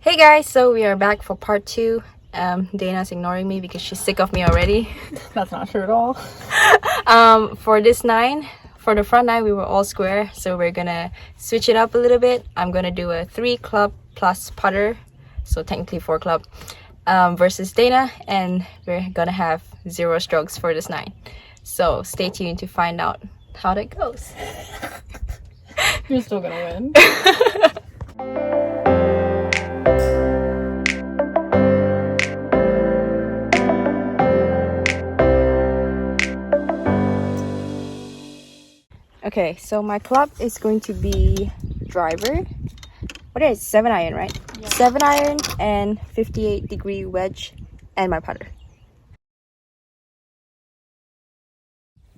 Hey guys, so we are back for part 2. Dana's ignoring me because she's sick of me already. That's not true at all. For this 9, for the front 9 we were all square, so we're gonna switch it up a little bit. I'm gonna do a 3 club plus putter, so technically 4 club, versus Dana, and we're gonna have 0 strokes for this 9. So stay tuned to find out how that goes. You're still gonna win. Okay, so my club is going to be driver. What is it? 7 iron, right? Yeah. 7 iron and 58-degree wedge and my putter.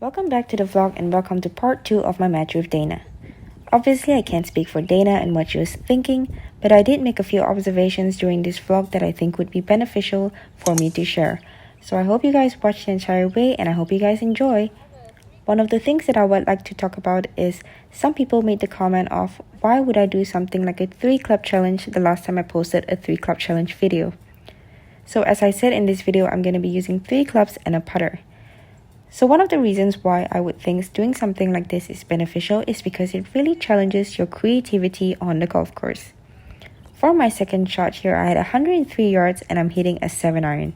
Welcome back to the vlog and welcome to part 2 of my match with Dana. Obviously I can't speak for Dana and what she was thinking, but I did make a few observations during this vlog that I think would be beneficial for me to share. So I hope you guys watch the entire way and I hope you guys enjoy. One of the things that I would like to talk about is some people made the comment of why would I do something like a 3 club challenge the last time I posted a 3 club challenge video. So as I said in this video, I'm going to be using 3 clubs and a putter. So one of the reasons why I would think doing something like this is beneficial is because it really challenges your creativity on the golf course. For my second shot here, I had 103 yards and I'm hitting a 7 iron.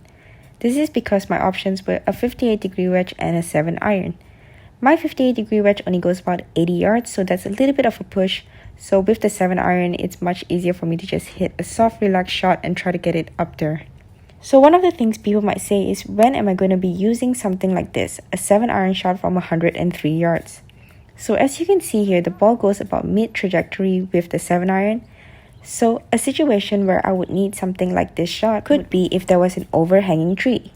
This is because my options were a 58-degree wedge and a 7 iron. My 58-degree wedge only goes about 80 yards, so that's a little bit of a push. So with the 7 iron, it's much easier for me to just hit a soft, relaxed shot and try to get it up there. So one of the things people might say is, when am I going to be using something like this, a 7 iron shot from 103 yards? So as you can see here, the ball goes about mid-trajectory with the 7 iron. So a situation where I would need something like this shot could be if there was an overhanging tree.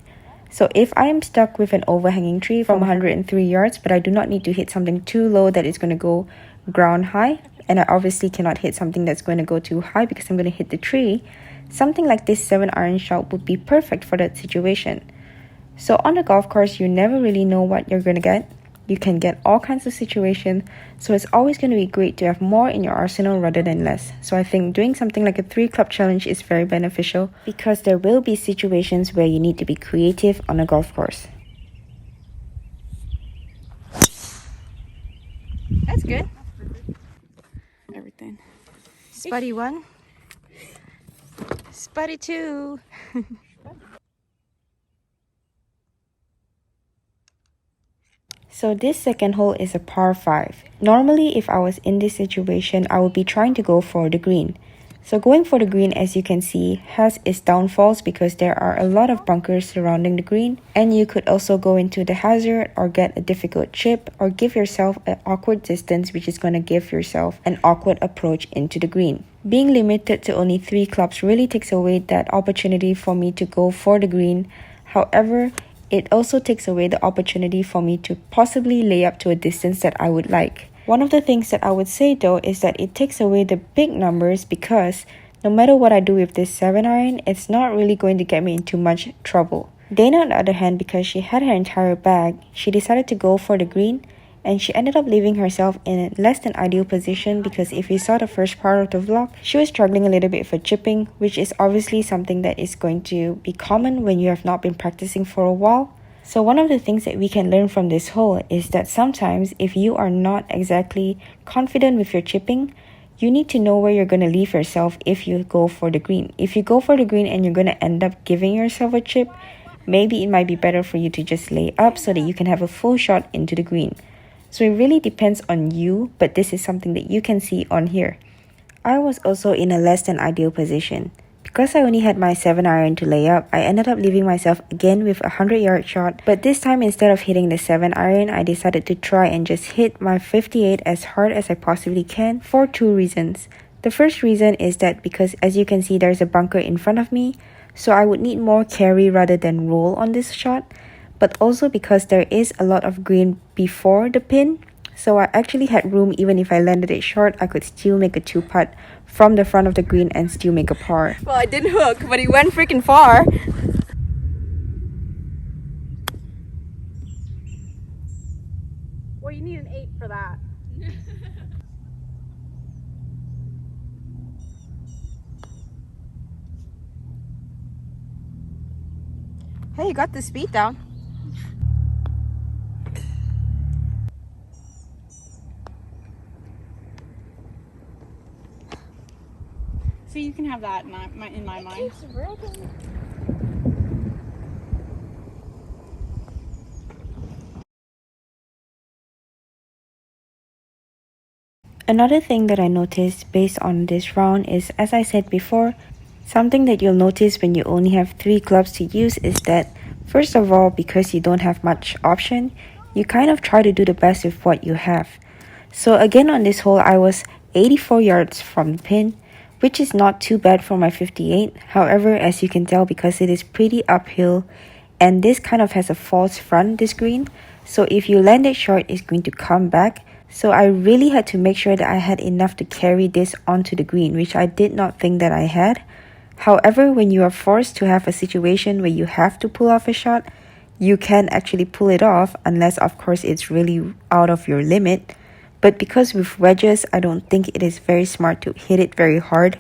So if I am stuck with an overhanging tree from 103 yards, but I do not need to hit something too low that is going to go ground high, and I obviously cannot hit something that's going to go too high because I'm going to hit the tree, something like this 7 iron shot would be perfect for that situation. So on the golf course, you never really know what you're going to get. You can get all kinds of situations, so it's always going to be great to have more in your arsenal rather than less. So I think doing something like a 3 club challenge is very beneficial because there will be situations where you need to be creative on a golf course. That's good. Everything. Spuddy 1. Spuddy 2. So this second hole is a par 5. Normally, if I was in this situation, I would be trying to go for the green. So going for the green, as you can see, has its downfalls because there are a lot of bunkers surrounding the green, and you could also go into the hazard or get a difficult chip or give yourself an awkward distance, which is going to give yourself an awkward approach into the green. Being limited to only 3 clubs really takes away that opportunity for me to go for the green. However, it also takes away the opportunity for me to possibly lay up to a distance that I would like. One of the things that I would say though is that it takes away the big numbers because no matter what I do with this 7 iron, it's not really going to get me into much trouble. Dana, on the other hand, because she had her entire bag, she decided to go for the green, and she ended up leaving herself in a less than ideal position because if you saw the first part of the vlog, she was struggling a little bit for chipping, which is obviously something that is going to be common when you have not been practicing for a while. So one of the things that we can learn from this hole is that sometimes if you are not exactly confident with your chipping, you need to know where you're going to leave yourself if you go for the green. If you go for the green and you're going to end up giving yourself a chip, maybe it might be better for you to just lay up so that you can have a full shot into the green. So it really depends on you, but this is something that you can see on here. I was also in a less than ideal position. Because I only had my 7 iron to lay up, I ended up leaving myself again with a 100-yard shot. But this time, instead of hitting the 7 iron, I decided to try and just hit my 58 as hard as I possibly can for 2 reasons. The first reason is that because as you can see, there's a bunker in front of me, so I would need more carry rather than roll on this shot. But also because there is a lot of green before the pin, so I actually had room. Even if I landed it short, I could still make a 2-putt from the front of the green and still make a par. Well, I didn't hook, but it went freaking far. Well, you need an 8 for that. Hey, you got the speed down. See, you can have that in my mind. Another thing that I noticed based on this round is, as I said before, something that you'll notice when you only have 3 clubs to use is that, first of all, because you don't have much option, you kind of try to do the best with what you have. So again on this hole, I was 84 yards from the pin, which is not too bad for my 58. However, as you can tell, because it is pretty uphill, and this kind of has a false front, this green, so if you land it short, it's going to come back. So I really had to make sure that I had enough to carry this onto the green, which I did not think that I had. However, when you are forced to have a situation where you have to pull off a shot, you can actually pull it off, unless of course it's really out of your limit. But because with wedges, I don't think it is very smart to hit it very hard.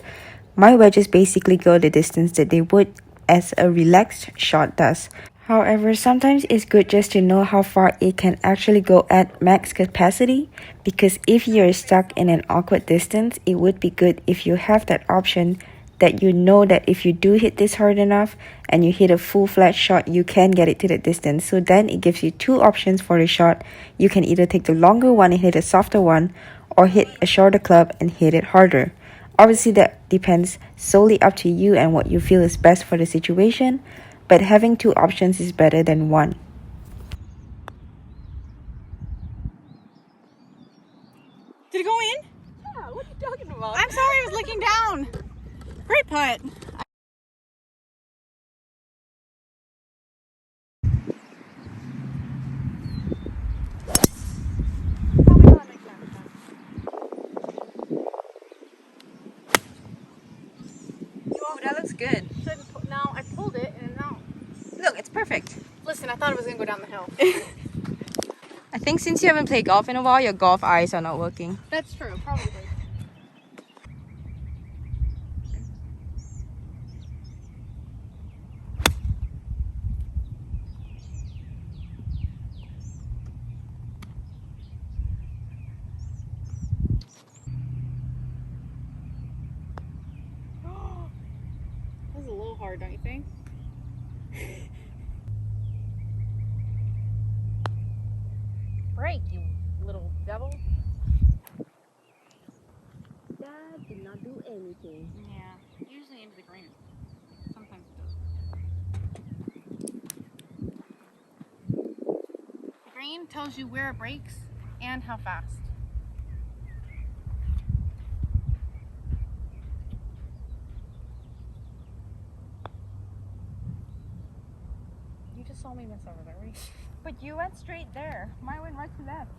My wedges basically go the distance that they would as a relaxed shot does. However, sometimes it's good just to know how far it can actually go at max capacity, because if you're stuck in an awkward distance, it would be good if you have that option that you know that if you do hit this hard enough and you hit a full flat shot, you can get it to that distance. So then it gives you 2 options for the shot. You can either take the longer one and hit a softer one, or hit a shorter club and hit it harder. Obviously, that depends solely up to you and what you feel is best for the situation, but having 2 options is better than 1. Did it go in? Yeah, what are you talking about? I'm sorry, I was looking down. Great putt. Probably not make sense. Oh, that looks good. Now I pulled it and now. Look, it's perfect. Listen, I thought it was gonna go down the hill. I think since you haven't played golf in a while, your golf eyes are not working. That's true, probably. That was a little hard, don't you think? Break, you little devil. That did not do anything. Yeah, usually into the green. Sometimes it does. The green tells you where it breaks and how fast. You just saw me miss over there, right? But you went straight there. Mine went right to left.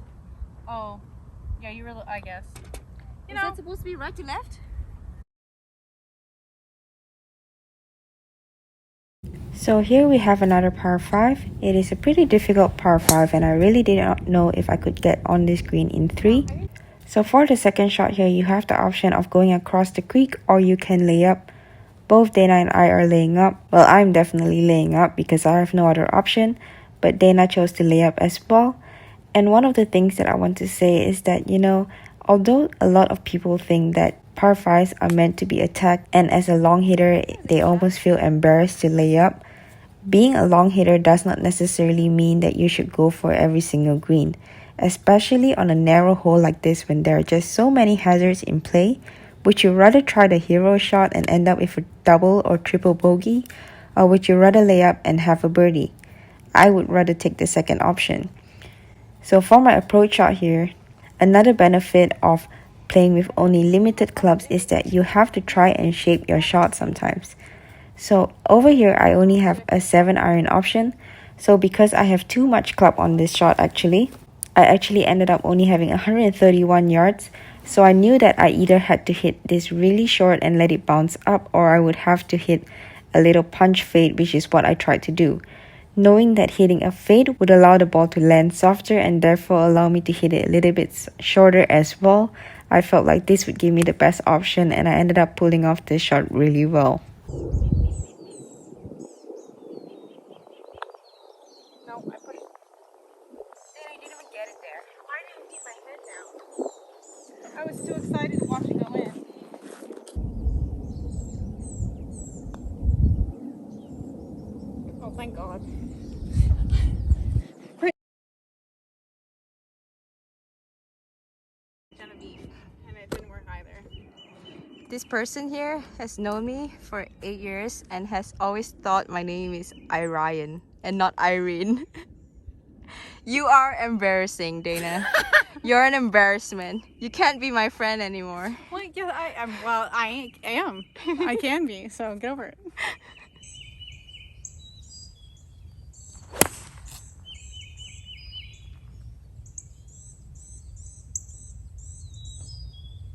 Oh, yeah, you really, I guess. You Is know, that supposed to be right to left? So here we have another par 5. It is a pretty difficult par 5, and I really did not know if I could get on this green in 3. So for the second shot here, you have the option of going across the creek, or you can lay up. Both Dana and I are laying up. Well, I'm definitely laying up because I have no other option, but Dana chose to lay up as well. And one of the things that I want to say is that, although a lot of people think that par 5s are meant to be attacked, and as a long hitter, they almost feel embarrassed to lay up, being a long hitter does not necessarily mean that you should go for every single green, especially on a narrow hole like this when there are just so many hazards in play. Would you rather try the hero shot and end up with a double or triple bogey, or would you rather lay up and have a birdie? I would rather take the second option. So for my approach shot here, another benefit of playing with only limited clubs is that you have to try and shape your shot sometimes. So over here, I only have a 7 iron option. So because I have too much club on this shot I actually ended up only having 131 yards. So I knew that I either had to hit this really short and let it bounce up, or I would have to hit a little punch fade, which is what I tried to do. Knowing that hitting a fade would allow the ball to land softer and therefore allow me to hit it a little bit shorter as well, I felt like this would give me the best option, and I ended up pulling off this shot really well. thank God. Genevieve, and it didn't work either. This person here has known me for 8 years and has always thought my name is Irene and not Irene. You are embarrassing, Dana. You're an embarrassment. You can't be my friend anymore. Well, yeah, I am. Well, I am. I can be. So get over it.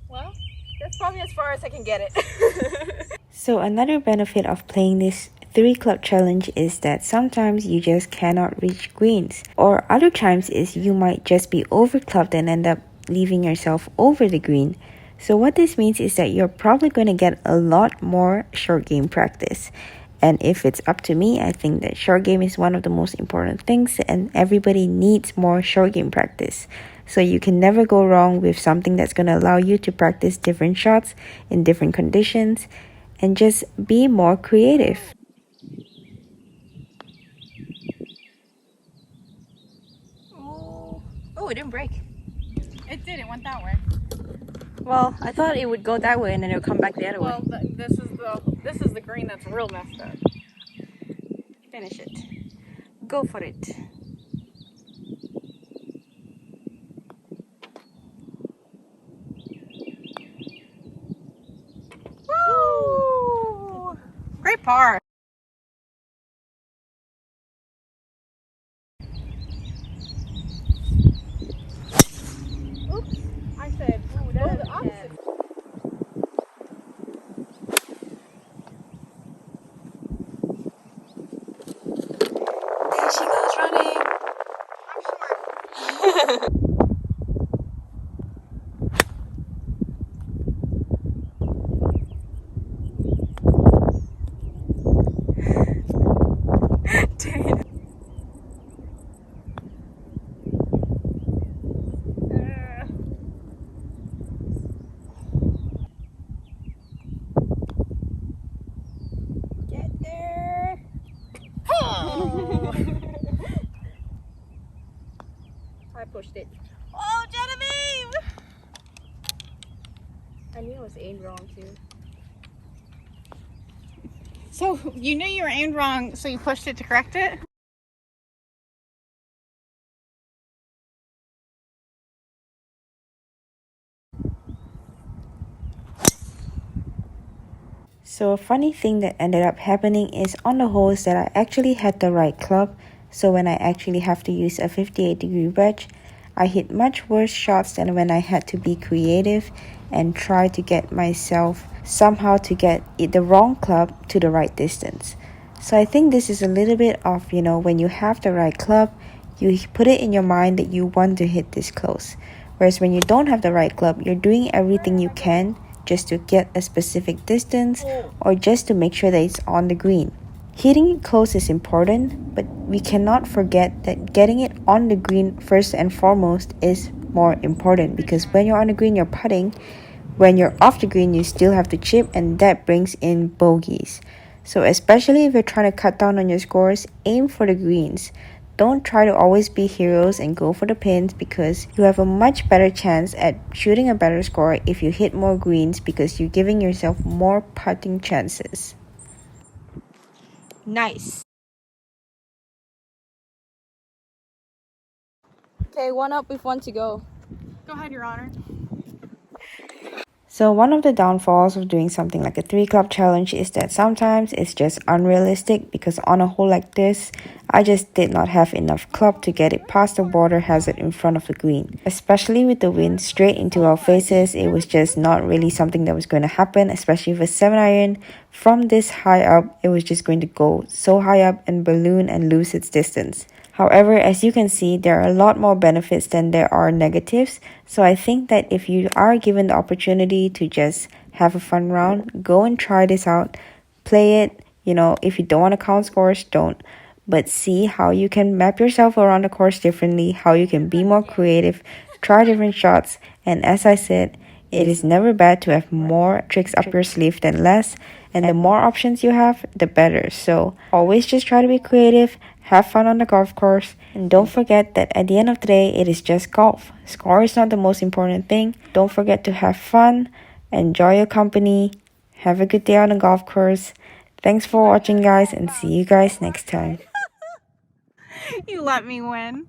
Well, that's probably as far as I can get it. So another benefit of playing this 3 club challenge is that sometimes you just cannot reach greens, or other times is you might just be over clubbed and end up leaving yourself over the green. So what this means is that you're probably going to get a lot more short game practice. And if it's up to me, I think that short game is one of the most important things and everybody needs more short game practice. So you can never go wrong with something that's going to allow you to practice different shots in different conditions and just be more creative. Oh, it didn't break. It did. It went that way. Well, I thought it would go that way and then it would come back the other Well, way. this is the green that's real messed up. Finish it. Go for it. Woo! Great par. Oops! I said, ooh, go the opposite. There she goes running. I'm short. Get there. Oh. I pushed it. Oh, Genevieve! I knew I was aimed wrong too. So you knew you were aimed wrong, so you pushed it to correct it? So a funny thing that ended up happening is on the holes that I actually had the right club, so when I actually have to use a 58-degree wedge, I hit much worse shots than when I had to be creative and try to get myself somehow to get the wrong club to the right distance. So I think this is a little bit of, when you have the right club, you put it in your mind that you want to hit this close. Whereas when you don't have the right club, you're doing everything you can just to get a specific distance or just to make sure that it's on the green. Hitting it close is important, but we cannot forget that getting it on the green first and foremost is more important, because when you're on the green, you're putting. When you're off the green, you still have to chip, and that brings in bogeys. So especially if you're trying to cut down on your scores, aim for the greens. Don't try to always be heroes and go for the pins, because you have a much better chance at shooting a better score if you hit more greens, because you're giving yourself more putting chances. Nice. Okay, one up with one to go. Go ahead, Your Honor. So one of the downfalls of doing something like a 3 club challenge is that sometimes it's just unrealistic, because on a hole like this, I just did not have enough club to get it past the water hazard in front of the green. Especially with the wind straight into our faces, it was just not really something that was going to happen, especially with a 7-iron. From this high up, it was just going to go so high up and balloon and lose its distance. However, as you can see, there are a lot more benefits than there are negatives. So I think that if you are given the opportunity to just have a fun round, go and try this out. Play it. If you don't want to count scores, don't. But see how you can map yourself around the course differently, how you can be more creative, try different shots. And as I said, It is never bad to have more tricks up your sleeve than less, and the more options you have, the better. So always just try to be creative, have fun on the golf course, and don't forget that at the end of the day, it is just golf. Score is not the most important thing. Don't forget to have fun, enjoy your company, have a good day on the golf course. Thanks for watching, guys, and see you guys next time. You let me win.